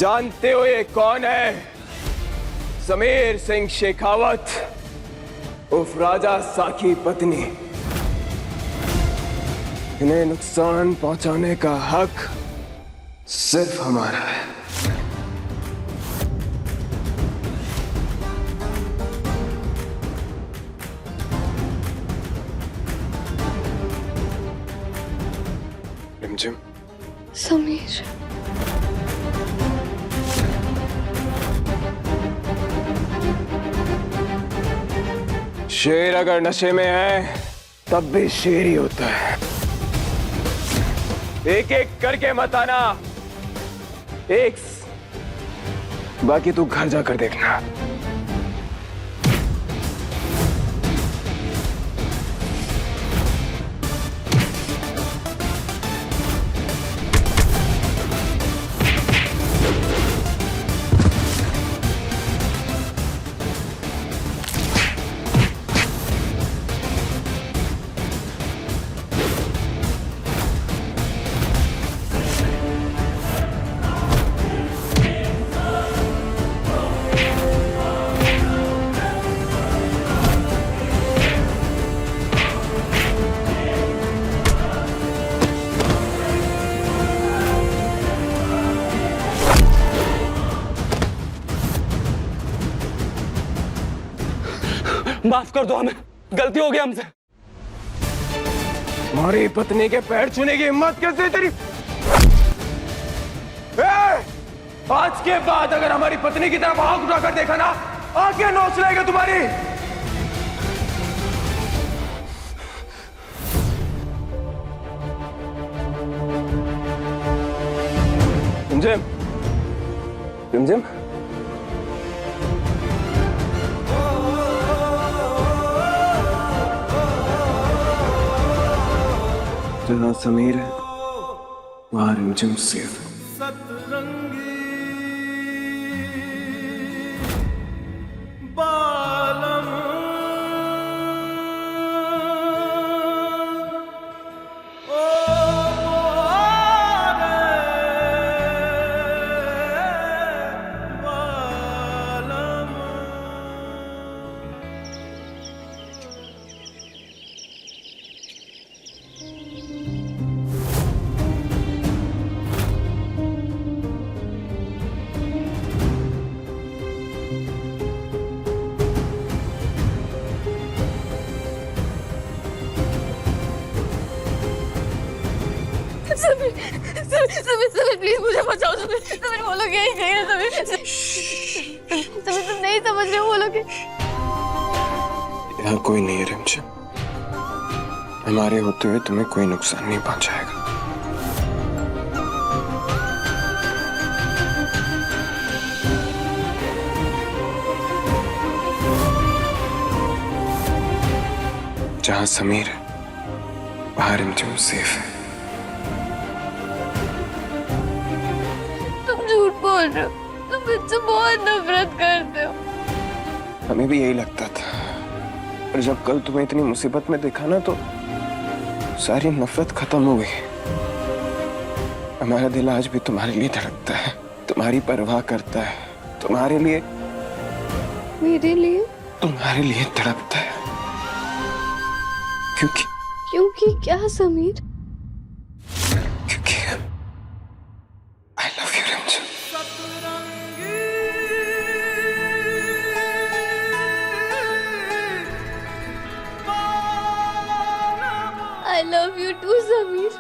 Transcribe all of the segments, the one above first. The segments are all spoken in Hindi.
जानते हो ये कौन है? समीर सिंह शेखावत उर्फ राजा साहब की पत्नी। इन्हें नुकसान पहुंचाने का हक सिर्फ हमारा है। रिमझिम। समीर, शेर अगर नशे में है तब भी शेर ही होता है। एक एक करके मत आना, एक बाकी तू घर जाकर देखना। माफ कर दो, हमें गलती हो गई हमसे। हमारी पत्नी के पैर छूने की हिम्मत कैसे तेरी? आज के बाद अगर हमारी पत्नी की तरफ आंख उठाकर देखा ना, आंखें नोच लेगा तुम्हारी। रिमझिम, रिमझिम, जहाँ समीर है वहाँ रिमझिम सेफ है। समीर प्लीज मुझे बचाओ। समीर वो लोग यही कह रहे हैं। समीर तुम नहीं समझ रहे, वो लोग यहाँ कोई नहीं है रिमझिम। हमारे होते हुए तुम्हें कोई नुकसान नहीं पहुंचाएगा। जहाँ समीर है वहाँ रिमझिम सेफ है। झूठ बोल रहे हो, तुम मुझसे बहुत नफरत करते हो। हमें भी यही लगता था, और जब कल तुम्हें इतनी मुसीबत में देखा ना तो सारी नफरत खत्म हो गई। हमारा दिल आज भी तुम्हारे लिए धड़कता है, तुम्हारी परवाह करता है, तुम्हारे लिए, मेरे लिए, तुम्हारे लिए तड़पता है। क्योंकि क्या समीर? क्योंकि I love you, रिमझिम। I love you too, Sameer.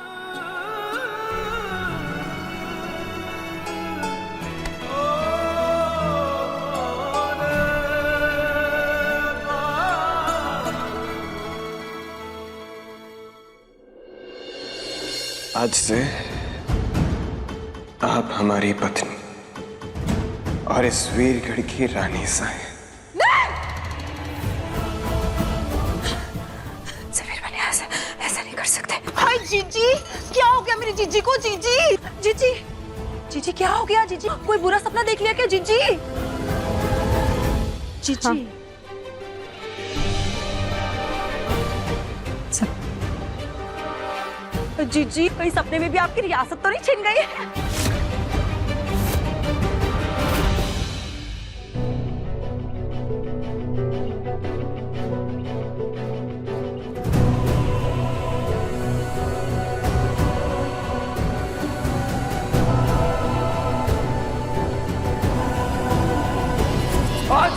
आज से आप हमारी पत्नी और इस वीरगढ़ की रानी सा है। समीर मैंने ऐसा नहीं कर सकते। हाय जीजी, क्या हो गया मेरी जीजी को? जीजी, जीजी, जीजी क्या हो गया? जीजी कोई बुरा सपना देख लिया क्या? जीजी, जीजी, हाँ। जीजी कहीं सपने में भी आपकी रियासत तो नहीं छिन गई?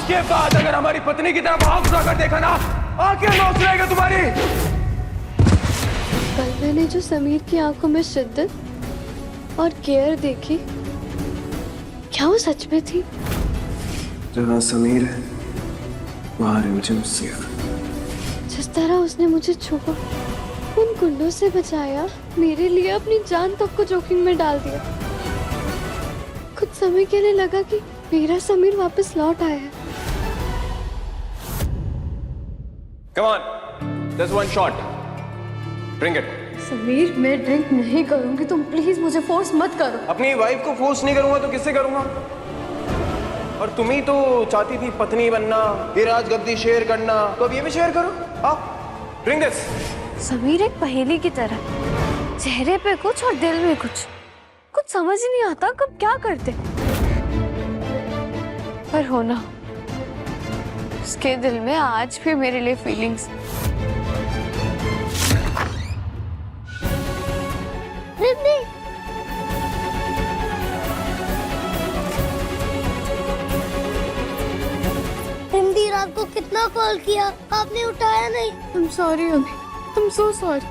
के बाद अगर हमारी पत्नी की तरफ आंख उठाकर देखा ना, आंखें नोच रहेगा तुम्हारी। कल मैंने जो समीर की आंखों में शिद्दत और केयर देखी, क्या वो सच में थी? जहाँ समीर है वहाँ रिमझिम सिया। जिस तरह उसने मुझे छुपा, उन गुंडों से बचाया, मेरे लिए अपनी जान तक को जोखिम में डाल दिया। कुछ समय के लिए लगा कि मेरा समीर वापस लौट आया है। Come on, there's one shot. Bring it. Sameer, मैं ड्रिंक नहीं करूंगी, तुम प्लीज मुझे फोर्स मत करो। अपनी वाइफ को फोर्स नहीं करूंगा तो किससे करूंगा? और तुम ही तो चाहती थी पत्नी बनना, ये राज गद्दी शेयर करना, तो अब ये भी शेयर करो। आओ, ड्रिंक दिस। समीर एक पहेली की तरह, चेहरे पे कुछ और दिल में कुछ समझ ही नहीं आता कब क्या करते। पर होना, उसके दिल में आज भी मेरे लिए फीलिंग्स। रिमदी रात को कितना कॉल किया, आपने उठाया नहीं। I'm sorry अभी, I'm so sorry।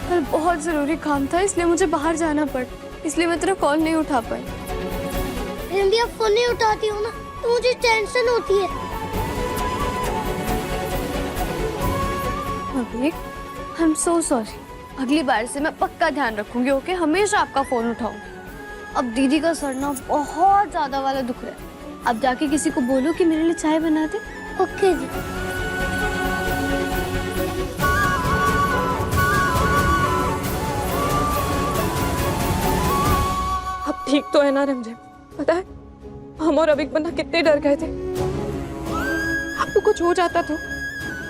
कल बहुत जरूरी काम था, इसलिए मुझे बाहर जाना पड़ा, इसलिए मैं तेरा कॉल नहीं उठा पाई। रिमदी, आप फोन नहीं उठाती हो ना तो मुझे टेंशन होती है। अभी I'm so sorry। अगली बार से मैं पक्का ध्यान रखूंगी, ओके? हमेशा आपका फोन उठाऊंगी। अब दीदी का सर ना बहुत ज्यादा वाला दुख रहा है, अब जाके किसी को बोलो कि मेरे लिए चाय बना दे। ओके जी। अब ठीक तो है ना रिमझिम? पता है हम और अभिक बन्ना कितने डर गए थे। आपको कुछ हो जाता तो?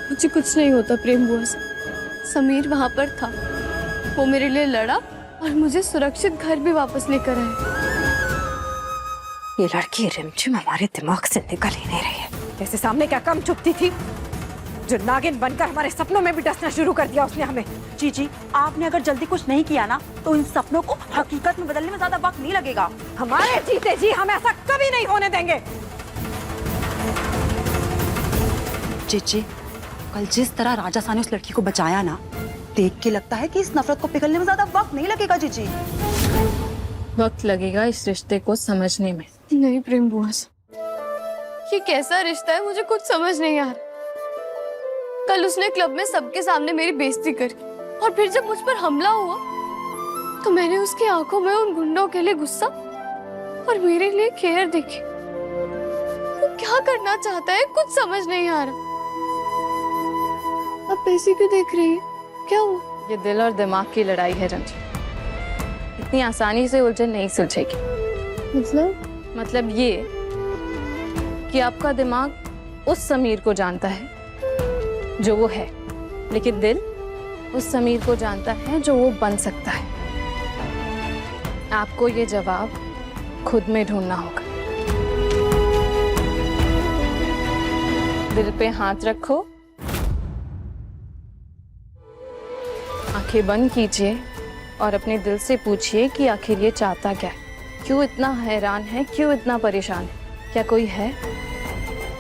मुझे कुछ नहीं होता प्रेम बुआ से। समीर वहां पर था, वो मेरे लिए लड़ा और मुझे सुरक्षित घर भी वापस लेकर आया। ये लड़की रिमझिम हमारे दिमाग से निकल ही नहीं रही है। जैसे सामने क्या कम चुपती थी, जो नागिन बनकर हमारे सपनों में भी डसना शुरू कर दिया उसने हमें। जी, आपने अगर जल्दी कुछ नहीं किया ना तो इन सपनों को हकीकत में बदलने में ज्यादा वक्त नहीं लगेगा। हमारे जीते जी हम ऐसा कभी नहीं होने देंगे। जी, कल जिस तरह राजा सा ने उस लड़की को बचाया ना, देख के लगता है कि इस नफरत को पिघलने में ज्यादा वक्त नहीं लगेगा। जी, वक्त लगेगा इस रिश्ते को समझने में। नहीं प्रेम बुआ से, ये कैसा रिश्ता है मुझे कुछ समझ नहीं आ रहा। कल उसने क्लब में सबके सामने मेरी बेइज्जती करी, और फिर जब मुझ पर हमला हुआ तो मैंने उसकी आंखों में उन गुंडों के लिए गुस्सा और मेरे लिए केयर देखी। वो क्या करना चाहता है कुछ समझ नहीं आ रहा। अब पैसे क्यों देख रही है? क्या हुआ? ये दिल और दिमाग की लड़ाई है रंजन, इतनी आसानी से उलझन नहीं सुलझेगी। मतलब ये कि आपका दिमाग उस समीर को जानता है जो वो है, लेकिन दिल उस समीर को जानता है जो वो बन सकता है। आपको ये जवाब खुद में ढूंढना होगा। दिल पे हाथ रखो, आंखें बंद कीजिए और अपने दिल से पूछिए कि आखिर ये चाहता क्या है, क्यों इतना हैरान है, क्यों इतना परेशान है। क्या कोई है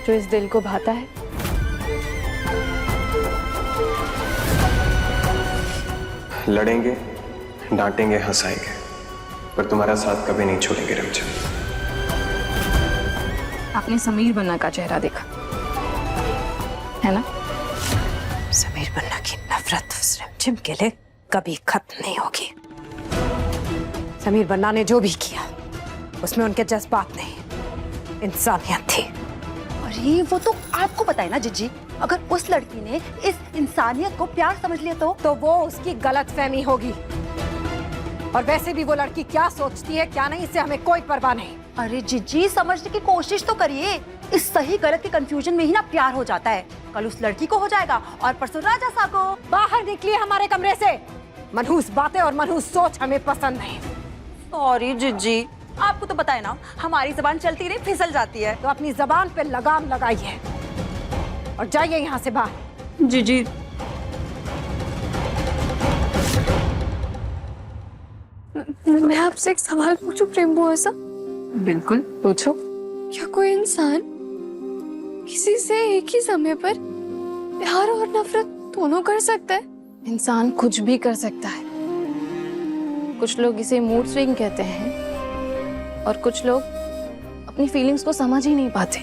जो इस दिल को भाता है? लड़ेंगे, डांटेंगे, हंसाएंगे, पर तुम्हारा साथ कभी नहीं छोड़ेंगे रिमझिम। आपने समीर बन्ना का चेहरा देखा है ना? समीर बन्ना की नफरत उस रिमझिम के लिए कभी खत्म नहीं होगी। समीर बन्ना ने जो भी किया उसमें उनके जज्बात नहीं, इंसानियत थी। अरे वो तो आपको पता है ना जिज्जी, अगर उस लड़की ने इस इंसानियत को प्यार समझ लिया तो वो उसकी गलतफहमी होगी। और वैसे भी वो लड़की क्या सोचती है क्या नहीं, इससे हमें कोई परवाह नहीं। अरे जिज्जी, समझने की कोशिश तो करिए। इस सही गलत के कंफ्यूजन में ही ना प्यार हो जाता है। कल उस लड़की को हो जाएगा और परसों राजा सा को। बाहर निकलिए हमारे कमरे से। मनहूस बातें और मनहूस सोच हमें पसंद नहीं। सॉरी जिज्जी, आपको तो पता है ना हमारी जबान चलती रही फिसल जाती है। तो अपनी जबान पे लगाम लगाइए और जाइए यहाँ से बाहर। जी मैं आपसे एक सवाल पूछूं प्रेम बुआ सा? बिल्कुल पूछो। क्या कोई इंसान इसे एक ही समय पर प्यार और नफरत दोनों कर सकता है? इंसान कुछ भी कर सकता है। कुछ लोग इसे मूड स्विंग कहते हैं और कुछ लोग अपनी फीलिंग्स को समझ ही नहीं पाते।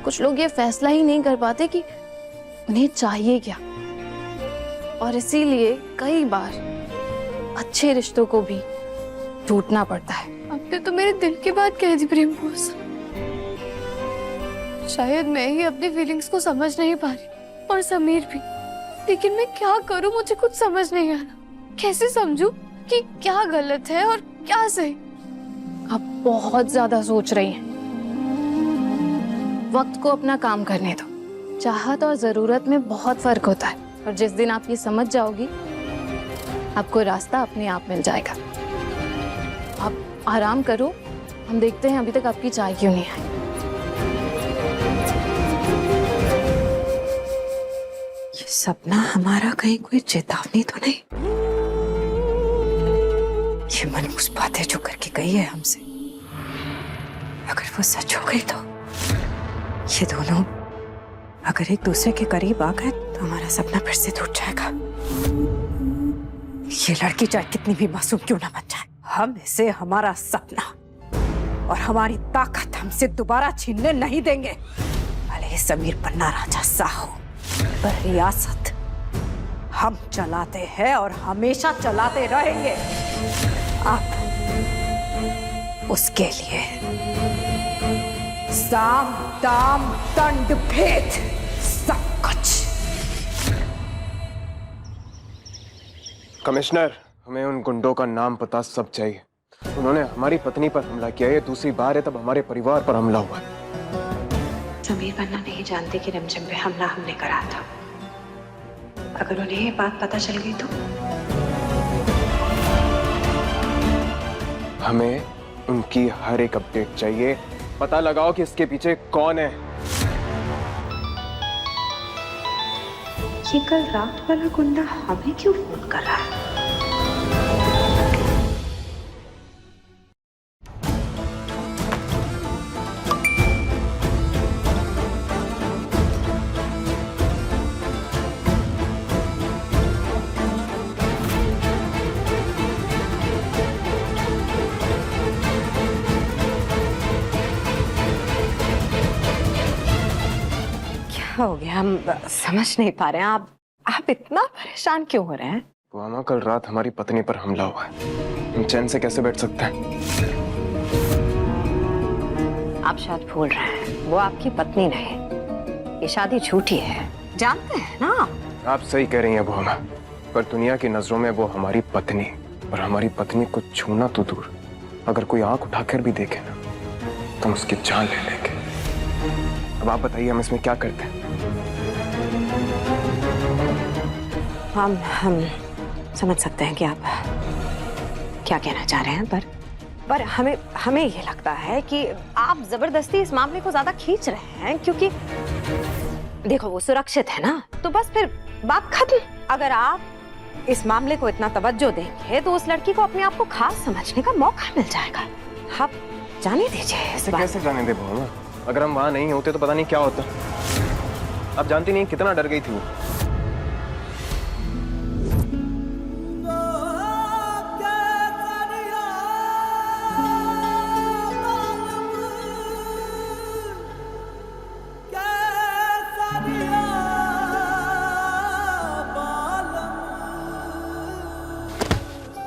कुछ लोग ये फैसला ही नहीं कर पाते कि उन्हें चाहिए क्या, और इसीलिए कई बार अच्छे रिश्तों को भी टूटना पड़ता है। आपने तो मेरे दिल की बात कह दी प्रेम बोस। शायद मैं ही अपनी फीलिंग्स को समझ नहीं पा रही और समीर भी, लेकिन मैं क्या करूं, मुझे कुछ समझ नहीं आ रहा। कैसे समझूं कि क्या गलत है और क्या सही? आप बहुत ज्यादा सोच रही हैं। वक्त को अपना काम करने दो। चाहत और जरूरत में बहुत फर्क होता है, और जिस दिन आप ये समझ जाओगी आपको रास्ता अपने आप मिल जाएगा। आप आराम करो, हम देखते हैं अभी तक आपकी चाय क्यों नहीं आई। ये सपना हमारा कहीं कोई चेतावनी तो नहीं? ये मनहूस बातें जो करके गई है हमसे, अगर वो सच हो गई तो ये दोनों अगर एक दूसरे के करीब आ गए तो हमारा सपना फिर से टूट जाएगा। ये लड़की चाहे कितनी भी मासूम क्यों ना बन जाए, हम इसे हमारा सपना और हमारी ताकत हमसे दोबारा छीनने नहीं देंगे। भले समीर पन्ना राजा साहू, पर रियासत हम चलाते हैं और हमेशा चलाते रहेंगे। अब उसके लिए साम दाम दंड भेद सब कुछ। कमिश्नर, हमें उन गुंडों का नाम पता सब चाहिए। उन्होंने हमारी पत्नी पर हमला किया, ये दूसरी बार है तब हमारे परिवार पर हमला हुआ। समीर पन्ना नहीं जानते कि रिमझिम पे हमला हमने करा था। अगर उन्हें ये बात पता चल गई तो हमें उनकी हर एक अपडेट चाहिए। पता लगाओ कि इसके पीछे कौन है। ये कल रात वाला गुंडा हमें क्यों फोन कर रहा है? हो गया, हम समझ नहीं पा रहे हैं। आप इतना परेशान क्यों हो रहे हैं? मामा, कल रात हमारी पत्नी पर हमला हुआ है, हम चैन से कैसे बैठ सकते हैं? आप शायद भूल रहे हैं, वो आपकी पत्नी नहीं, ये शादी झूठी है, जानते हैं ना? आप सही कह रही हैं बुआ, पर दुनिया की नजरों में वो हमारी पत्नी, और हमारी पत्नी को छूना तो दूर, अगर कोई आंख उठाकर भी देखे ना तो हम उसकी जान ले लेंगे। अब आप बताइए, हम इसमें क्या करते हैं? हम समझ सकते हैं कि आप क्या कहना चाह रहे हैं, पर हमें ये लगता है कि आप जबरदस्ती इस मामले को ज्यादा खींच रहे हैं, क्योंकि देखो वो सुरक्षित है ना, तो बस फिर बात खत्म। अगर आप इस मामले को इतना तवज्जो देंगे तो उस लड़की को अपने आप को खास समझने का मौका मिल जाएगा। आप जाने दीजिए इस बात। कैसे जाने दे बुआ? अगर हम वहां नहीं होते तो पता नहीं क्या होता। आप जानती नहीं कितना डर गई थी वो।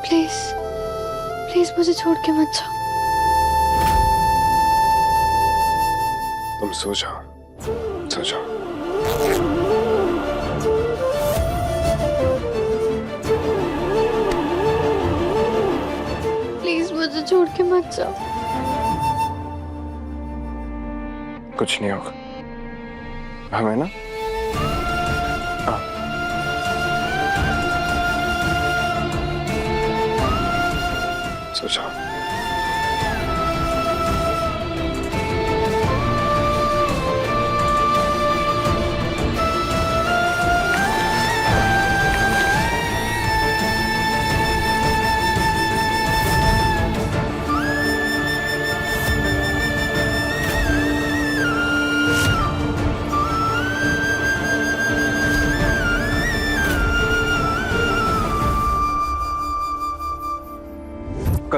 प्लीज प्लीज मुझे छोड़ के मत जाओ। तुम सो जाओ, सो जाओ। प्लीज मुझे छोड़ के मत जाओ। कुछ नहीं होगा, हमें ना सो जाओ।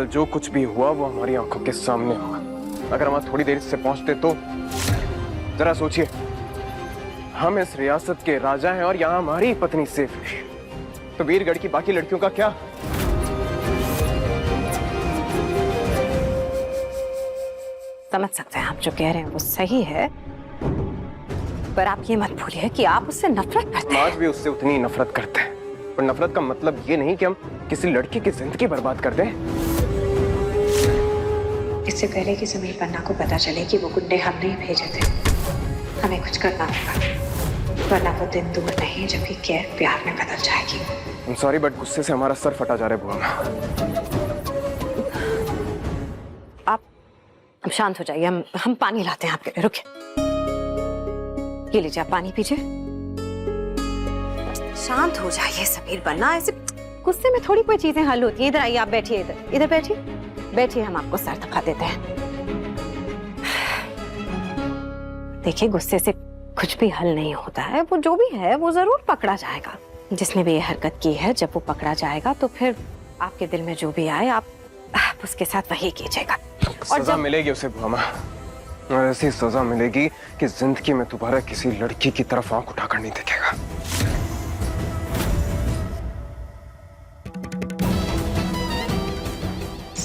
कल जो कुछ भी हुआ वो हमारी आंखों के सामने हुआ। अगर हम थोड़ी देर से पहुंचते तो जरा सोचिए, हम इस रियासत के राजा हैं और यहाँ हमारी पत्नी सेफ है, तो वीरगढ़ की बाकी लड़कियों का क्या? समझ सकते हैं आप जो कह रहे हैं वो सही है, पर आप ये मत भूलिए कि आप उससे नफरत करते हैं। आज भी उससे उतनी ही नफरत करते हैं, पर नफरत का मतलब ये नहीं कि हम किसी लड़की की जिंदगी बर्बाद कर दें। इससे पहले कि समीर पन्ना को पता चले कि वो गुंडे हम नहीं भेजे थे, हमें कुछ करना होगा, वरना वो दिन दूर नहीं जबकि कैर प्यार में बदल जाएगी। I'm sorry, बट गुस्से से हमारा सर फटा जा रहा है बुआ। आप शांत हो जाइए, हम पानी लाते हैं आपके लिए। रुकिए, ये लीजिए, आप पानी पीजिए। शांत हो जाइए समीर पन्ना, ऐसे गुस्से में थोड़ी कोई चीजें हल होती है। इधर आइए, आप बैठिए, इधर बैठिए, बैठिए, हम आपको सर दफा देते हैं। देखिए, गुस्से से कुछ भी हल नहीं होता है, वो जो भी है वो जरूर पकड़ा जाएगा। जिसने भी ये हरकत की है, जब वो पकड़ा जाएगा तो फिर आपके दिल में जो भी आए आप उसके साथ वही कीजिएगा। और सजा मिलेगी उसे बुआ, और ऐसी सजा मिलेगी कि जिंदगी में दोबारा किसी लड़की की तरफ आंख उठाकर नहीं देखेगा।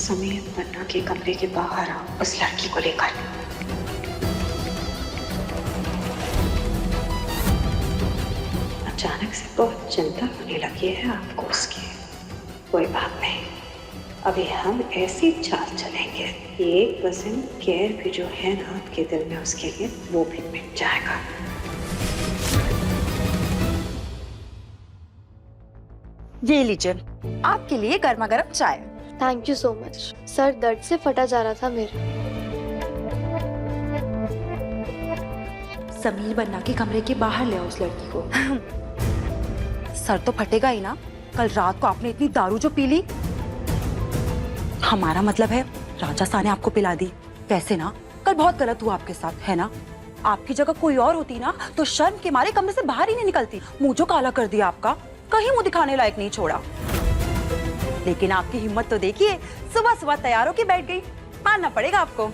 समीर पन्ना के कमरे के बाहर आओ उस लड़की को लेकर। अचानक से बहुत चिंता होने लगी है आपको उसकी। कोई बात नहीं, अभी हम ऐसी चाल चलेंगे कि 1% केयर भी जो है ना आपके दिल में उसके लिए, वो भी मिट जाएगा। ये लीजिए आपके लिए गर्मा गर्म चाय। Thank you so much. Sir दर्द से फटा जा रहा था मेरा। समीर बन्ना के कमरे के बाहर ले आओ उस लड़की को। सर तो फटेगा ही ना, कल रात को आपने इतनी दारू जो पी ली। हमारा मतलब है राजा सा ने आपको पिला दी। वैसे ना कल बहुत गलत हुआ आपके साथ, है ना? आपकी जगह कोई और होती ना तो शर्म के मारे कमरे से बाहर ही नहीं निकलती। मुंह जो काला कर दिया आपका, कहीं मुंह दिखाने लायक नहीं छोड़ा। लेकिन आपकी हिम्मत तो देखिए, सुबह सुबह तैयार होके बैठ गई। मानना पड़ेगा आपको।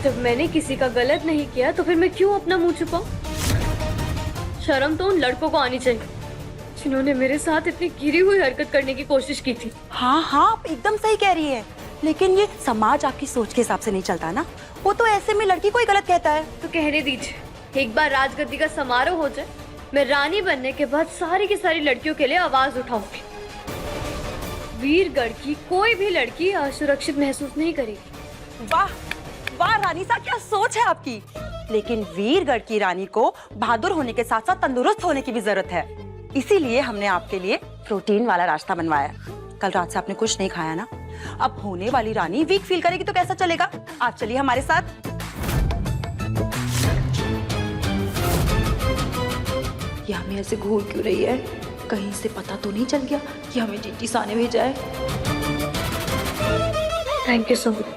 जब मैंने किसी का गलत नहीं किया तो फिर मैं क्यों अपना मुंह छुपाऊं? शर्म तो उन लड़कों को आनी चाहिए जिन्होंने मेरे साथ इतनी गिरी हुई हरकत करने की कोशिश की थी। हाँ हाँ, आप एकदम सही कह रही है, लेकिन ये समाज आपकी सोच के हिसाब से नहीं चलता ना। वो तो ऐसे में लड़की को ही गलत कहता है। तो कहने दीजिए, एक बार राजगद्दी का समारोह हो जाए, मैं रानी बनने के बाद सारी की सारी लड़कियों के लिए आवाज उठाऊंगी। वीरगढ़ की कोई भी लड़की असुरक्षित महसूस नहीं करेगी। वाह वाह रानी साहब, क्या सोच है आपकी। लेकिन वीरगढ़ की रानी को बहादुर होने के साथ साथ तंदुरुस्त होने की भी जरूरत है। इसीलिए हमने आपके लिए प्रोटीन वाला नाश्ता बनवाया। कल रात से आपने कुछ नहीं खाया ना, अब होने वाली रानी वीक फील करेगी तो कैसा चलेगा। आप चलिए हमारे साथ। ये हमें ऐसे घूर क्यों रही है? कहीं से पता तो नहीं चल गया कि हमें चिट्ठी साने भेजा है? Thank you so much.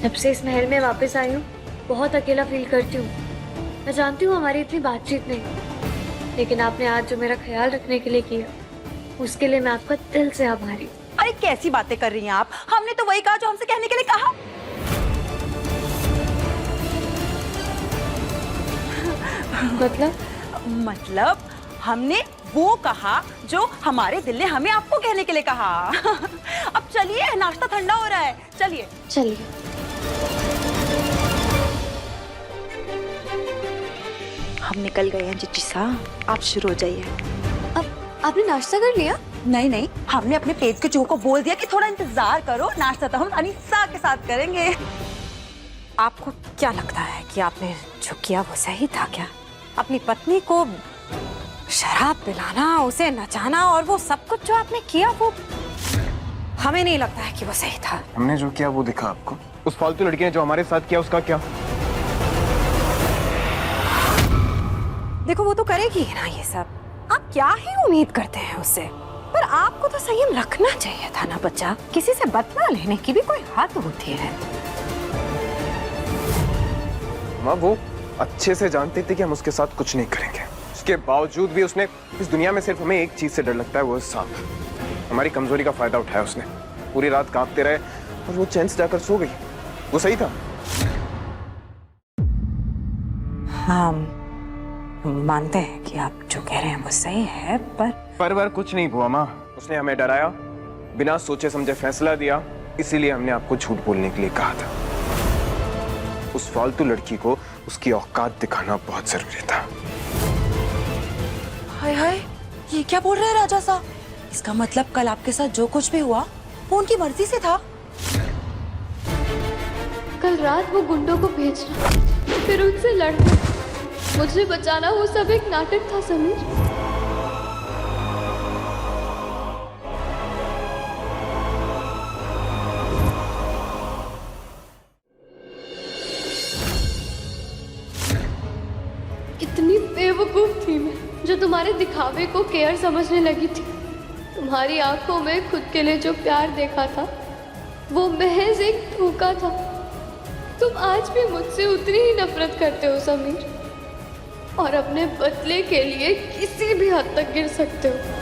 जब से इस महल में वापस आई हूँ बहुत अकेला फील करती हूँ। मैं जानती हूँ हमारी इतनी बातचीत नहीं, लेकिन आपने आज जो मेरा ख्याल रखने के लिए किया उसके लिए मैं आपका दिल से आभारी हूँ। अरे कैसी बातें कर रही हैं आप? हमने तो वही कहा जो हमसे कहने के लिए कहा। मतलब हमने वो कहा जो हमारे दिल ने हमें आपको कहने के लिए कहा। अब चलिए, नाश्ता ठंडा हो रहा है, चलिए चलिए। हम निकल गए हैं चिट्ठी साहब, आप शुरू हो जाइए। अब आपने नाश्ता कर लिया? नहीं नहीं, हमने अपने पेट के चूहों को बोल दिया कि थोड़ा इंतजार करो, नाश्ता तो हम अनीसा के साथ करेंगे। आपको क्या लगता है कि आपने जो किया वो सही था क्या? अपनी पत्नी को शराब पिलाना, उसे नचाना और वो सब कुछ जो आपने किया, वो हमें नहीं लगता है कि वो सही था। हमने जो किया वो दिखा आपको। उस फालतू लड़की ने जो हमारे साथ किया उसका क्या? देखो, वो तो करेगी ही ना ये सब। आप क्या ही उम्मीद करते हैं उससे? पर आपको तो संयम रखना चाहिए था ना बच्चा। किसी से बदला लेने की भी कोई हद होती है। माँ, वो अच्छे से जानती थी कि हम उसके साथ कुछ नहीं करेंगे। उसके बावजूद भी उसने इस दुनिया में सिर्फ हमें एक चीज से डर लगता है, वो है सांप। हमारी कमजोरी का फायदा उठाया उसने। पूरी रात कांपते रहे और वो चैन से जाकर सो गई। वो सही था। हाँ, हम मानते हैं कि आप जो कह रहे हैं वो सही है, पर कुछ नहीं हुआ माँ। उसने हमें डराया, बिना सोचे समझे फैसला दिया, इसीलिए हमने आपको झूठ बोलने के लिए कहा था। उस फालतू लड़की को उसकी औकात दिखाना बहुत जरूरी था। हाय हाय, ये क्या बोल रहे हैं राजा साहब? इसका मतलब कल आपके साथ जो कुछ भी हुआ वो उनकी मर्जी से था? कल रात वो गुंडों को भेजना, फिर उनसे लड़ना, मुझे बचाना, वो सब एक नाटक था समीर। कितनी बेवकूफ थी मैं, जो तुम्हारे दिखावे को केयर समझने लगी थी। तुम्हारी आंखों में खुद के लिए जो प्यार देखा था वो महज एक धोखा था। तुम आज भी मुझसे उतनी ही नफरत करते हो समीर, और अपने बदले के लिए किसी भी हद तक गिर सकते हो।